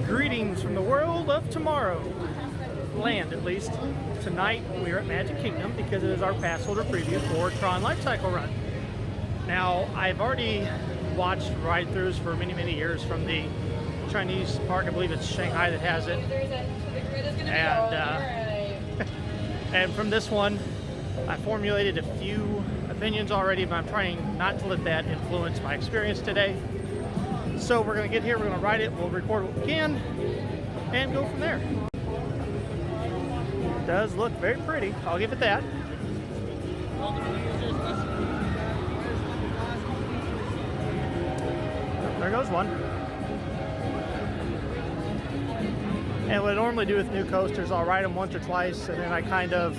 Greetings from the world of tomorrow. Land, at least. Tonight we are at Magic Kingdom because it is our pass holder preview for TRON Lightcycle run. Now, I've already watched ride-throughs for many, many years from the Chinese park. I believe it's Shanghai that has it. And from this one, I formulated a few opinions already, but I'm trying not to let that influence my experience today. So we're going to get here, we're going to ride it, we'll record what we can, and go from there. It does look very pretty, I'll give it that. There goes one. And what I normally do with new coasters, I'll ride them once or twice, and then I kind of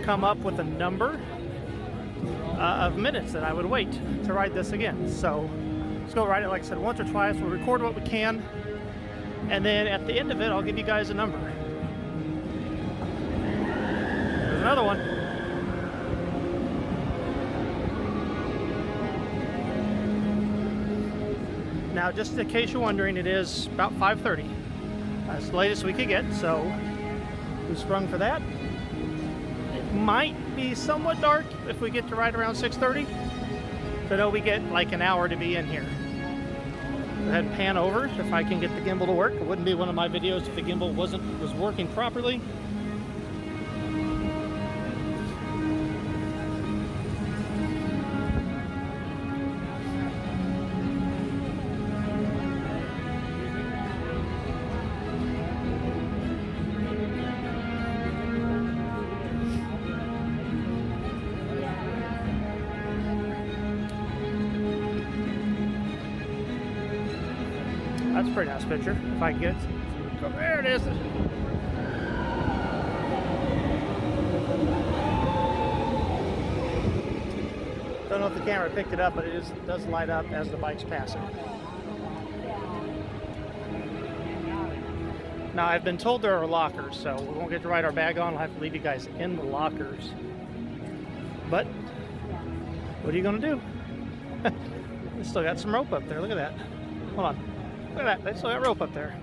come up with a number of minutes that I would wait to ride this again. So let's go ride it, like I said, once or twice. We'll record what we can, and then at the end of it, I'll give you guys a number. There's another one. Now, just in case you're wondering, it is about 5:30. That's the latest we could get, so we sprung for that. It might be somewhat dark if we get to ride around 6:30. So I know we get like an hour to be in here. Go ahead and pan over if I can get the gimbal to work. It wouldn't be one of my videos if the gimbal was working properly. That's a pretty nice picture, if I can get it. Oh, there it is. Don't know if the camera picked it up, but it does light up as the bike's passing. Now, I've been told there are lockers, so we won't get to ride our bag on. We'll have to leave you guys in the lockers. But, what are you going to do? We still got some rope up there. Look at that. Hold on. Look at that, they still got rope up there.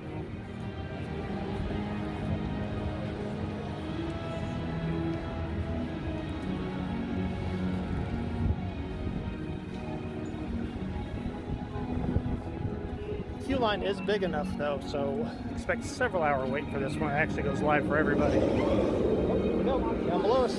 Queue line is big enough though, so expect several hour wait for this one. It actually goes live for everybody. Oh, here we go, down below us.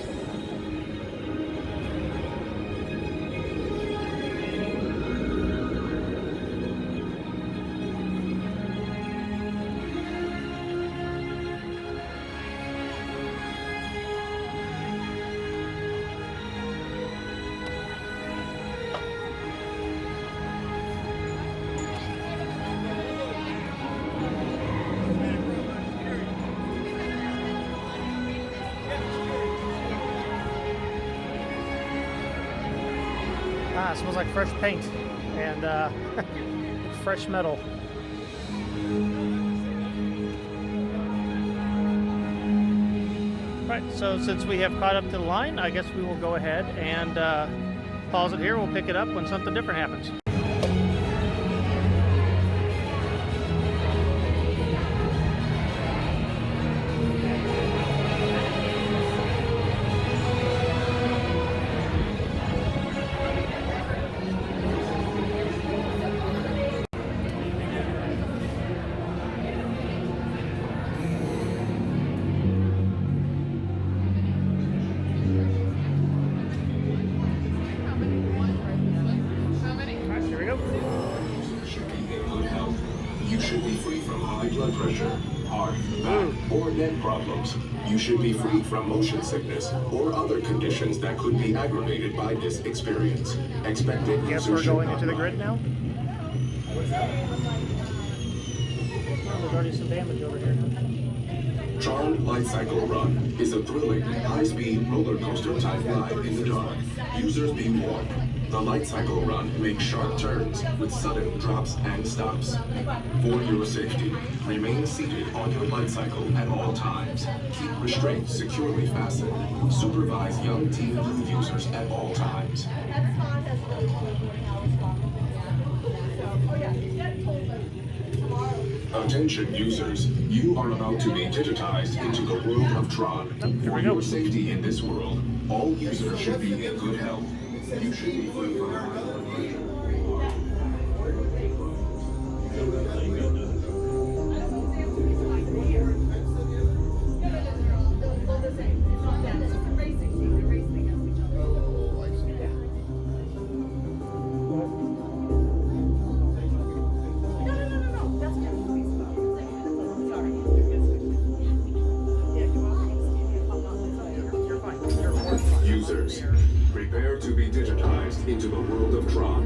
It smells like fresh paint and fresh metal. Right, so since we have caught up to the line, I guess we will go ahead and pause it here. We'll pick it up when something different happens. You should be free from high blood pressure, heart, back, or neck problems. You should be free from motion sickness or other conditions that could be aggravated by this experience. Expected Guess we're going into the grid now? Oh, there's already some damage over here. TRON Lightcycle Run is a thrilling, high-speed roller coaster type ride in the dark. Users be warned. The Lightcycle Run makes sharp turns with sudden drops and stops. For your safety, remain seated on your Lightcycle at all times. Keep restraints securely fastened. Supervise young teen youth users at all times. Oh yeah, Attention users, you are about to be digitized into the world of TRON. Here For we go. your safety in this world, all users should be in good health. You should be free from users. Prepare to be digitized into the world of TRON.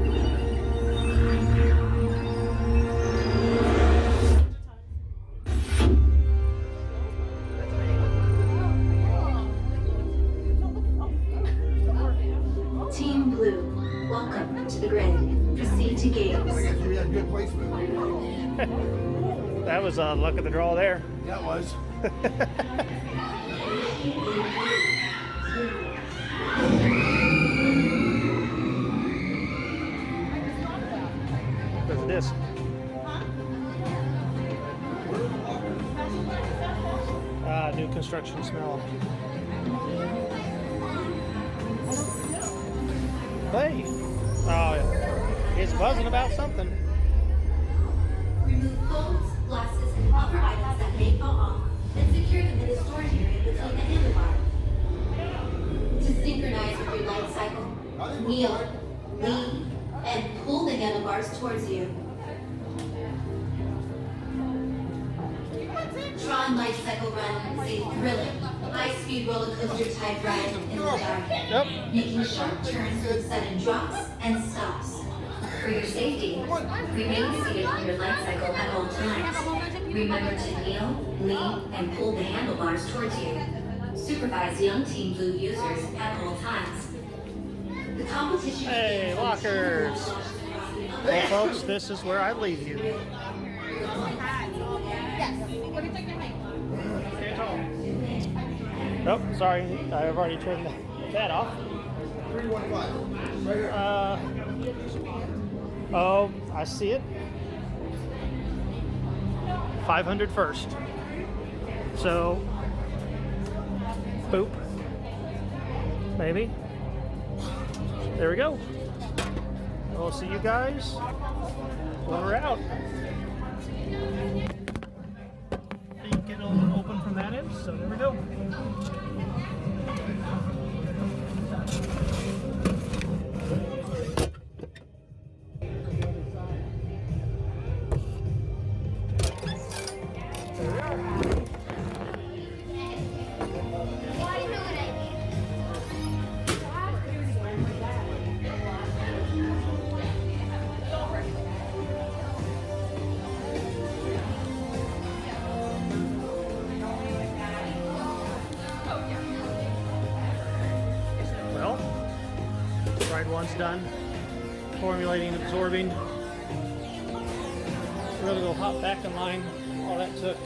Team Blue, welcome to the grid. Proceed to games. I guess we had good placement. That was luck of the draw there. That was. There's a disc. New construction smell. Hey. Oh, yeah. He's buzzing about something. Remove phones, glasses, and other items that may fall off, and secure them in the storage area between the handlebar. To synchronize with your light cycle, kneel, lean, and pull the handlebars towards you. TRON Lightcycle Run is a thrilling, high-speed roller coaster type ride in the dark, Yep. making sharp turns with sudden drops and stops. For your safety, remain seated on your light cycle at all times. Remember to kneel, lean, and pull the handlebars towards you. Supervise young Team Blue users at all times. The competition Hey, lockers. Well, folks, this is where I leave you. Oh, sorry, I've already turned that off. 315. Right here. Oh, I see it. 500 first. So, boop. Maybe. There we go. We'll see you guys when we're out. You get open from that end, so there we go. Well, ride one's done. Formulating, absorbing. We're gonna go hop back in line. All that took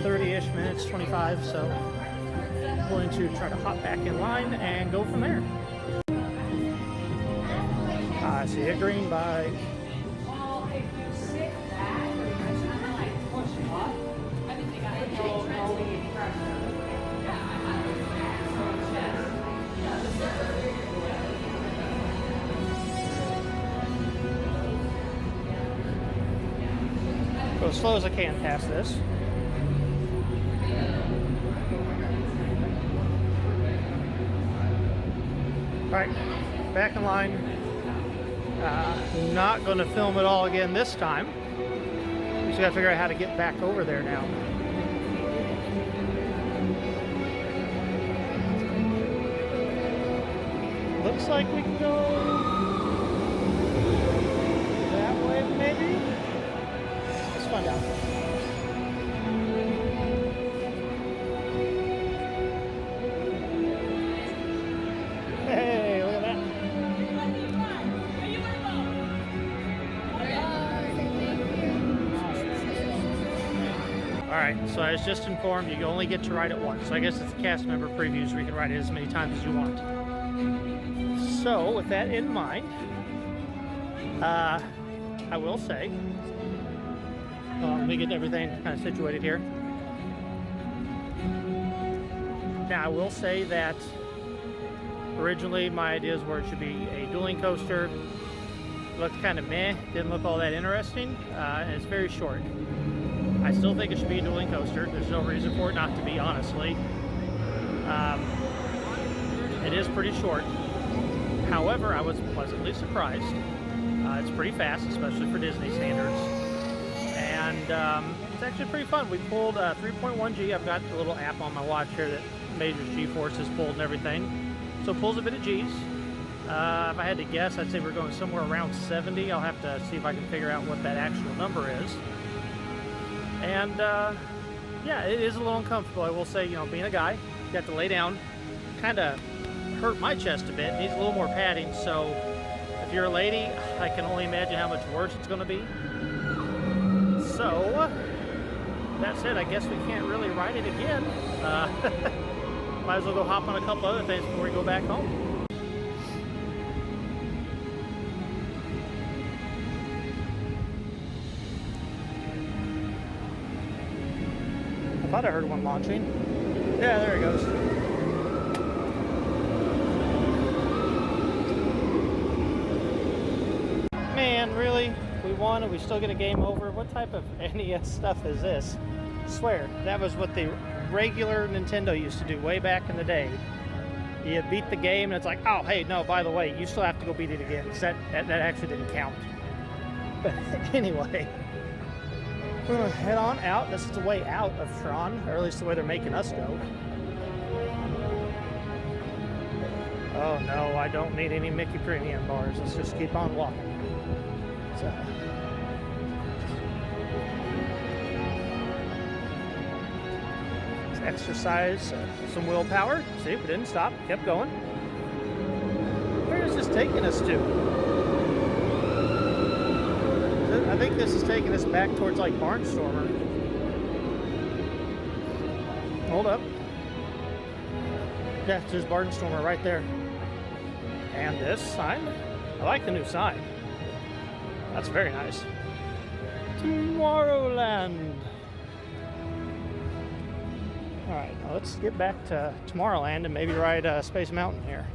30-ish minutes, 25, so I'm going to try to hop back in line and go from there. I see a green bike. Go as slow as I can past this. Alright, back in line. Not going to film it all again this time. Just got to figure out how to get back over there now. Looks like we can go that way, maybe? Let's find out. Hey, look at that. Alright, so I was just informed you only get to ride it once. So I guess it's the cast member previews where you can ride it as many times as you want. So, with that in mind, I will say, let me get everything kind of situated here. Now, I will say that originally my ideas were it should be a dueling coaster. It looked kind of meh, didn't look all that interesting, and it's very short. I still think it should be a dueling coaster. There's no reason for it not to be, honestly. It is pretty short. However, I was pleasantly surprised. It's pretty fast, especially for Disney standards. And it's actually pretty fun. We pulled 3.1G. I've got a little app on my watch here that measures G-forces pulled and everything. So it pulls a bit of G's. If I had to guess, I'd say we're going somewhere around 70. I'll have to see if I can figure out what that actual number is. And yeah, it is a little uncomfortable. I will say, you know, being a guy, you have to lay down. Kind of hurt my chest a bit. It needs a little more padding. So if you're a lady, I can only imagine how much worse it's going to be. So that said, I guess we can't really ride it again. Might as well go hop on a couple other things before we go back home. I thought I heard one launching. Yeah, there it goes. Man, really? We won and we still get a game over? What type of NES stuff is this? I swear, that was what the regular Nintendo used to do way back in the day. You beat the game and it's like, oh, hey, no, by the way, you still have to go beat it again, because that actually didn't count. But anyway, we're going to head on out. This is the way out of Tron, or at least the way they're making us go. Oh, no, I don't need any Mickey Premium bars. Let's just keep on walking. So. Let's exercise some willpower. See, we didn't stop, kept going. Where is this taking us to? I think this is taking us back towards like Barnstormer. Hold up. Yeah, there's Barnstormer right there. And this sign. I like the new sign. That's very nice. Tomorrowland. Alright, now let's get back to Tomorrowland and maybe ride Space Mountain here.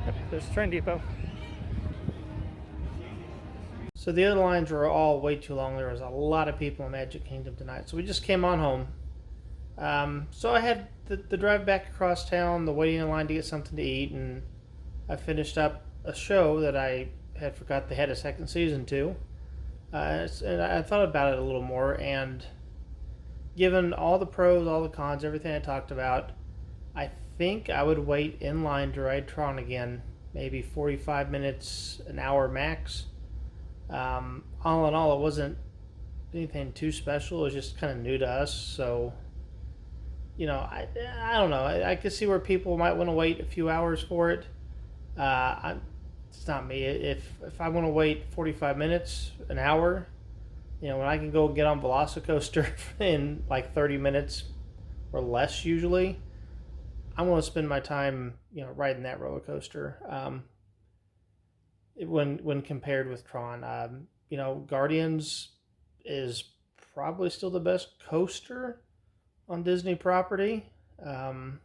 Yep, there's the train depot. So the other lines were all way too long. There was a lot of people in Magic Kingdom tonight. So we just came on home. So I had the drive back across town, the waiting in line to get something to eat, and I finished up a show that I had forgot they had a second season to. And I thought about it a little more, and given all the pros, all the cons, everything I talked about, I think I would wait in line to ride Tron again, maybe 45 minutes, an hour max. All in all, it wasn't anything too special. It was just kind of new to us, so you know, I don't know. I could see where people might want to wait a few hours for it. It's not me. If I want to wait 45 minutes, an hour, you know, when I can go get on Velocicoaster in like 30 minutes or less usually, I want to spend my time, you know, riding that roller coaster. When compared with Tron, you know, Guardians is probably still the best coaster on Disney property. Like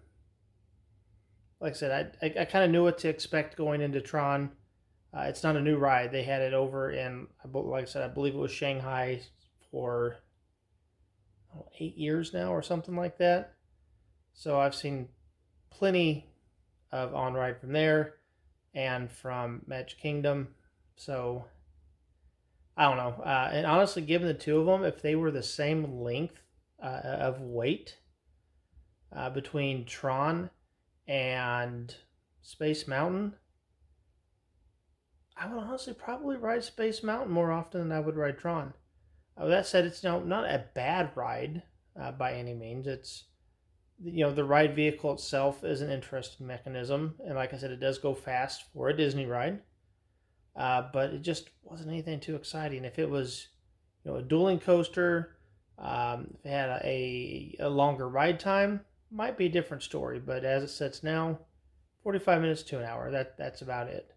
I said, I kind of knew what to expect going into Tron. It's not a new ride. They had it over in, like I said, I believe it was Shanghai for 8 years now or something like that. So I've seen plenty of on-ride from there and from Magic Kingdom. So I don't know. And honestly, given the two of them, if they were the same length of wait between Tron and Space Mountain, I would honestly probably ride Space Mountain more often than I would ride Tron. That said, it's not a bad ride by any means. It's, you know, the ride vehicle itself is an interesting mechanism, and like I said, it does go fast for a Disney ride. But it just wasn't anything too exciting. If it was, you know, a dueling coaster, if it had a longer ride time, might be a different story, but as it sits now, 45 minutes to an hour. That's about it.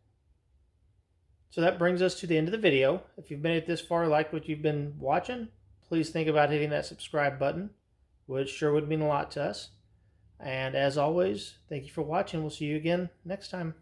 So that brings us to the end of the video. If you've made it this far, like what you've been watching, please think about hitting that subscribe button, which sure would mean a lot to us. And as always, thank you for watching. We'll see you again next time.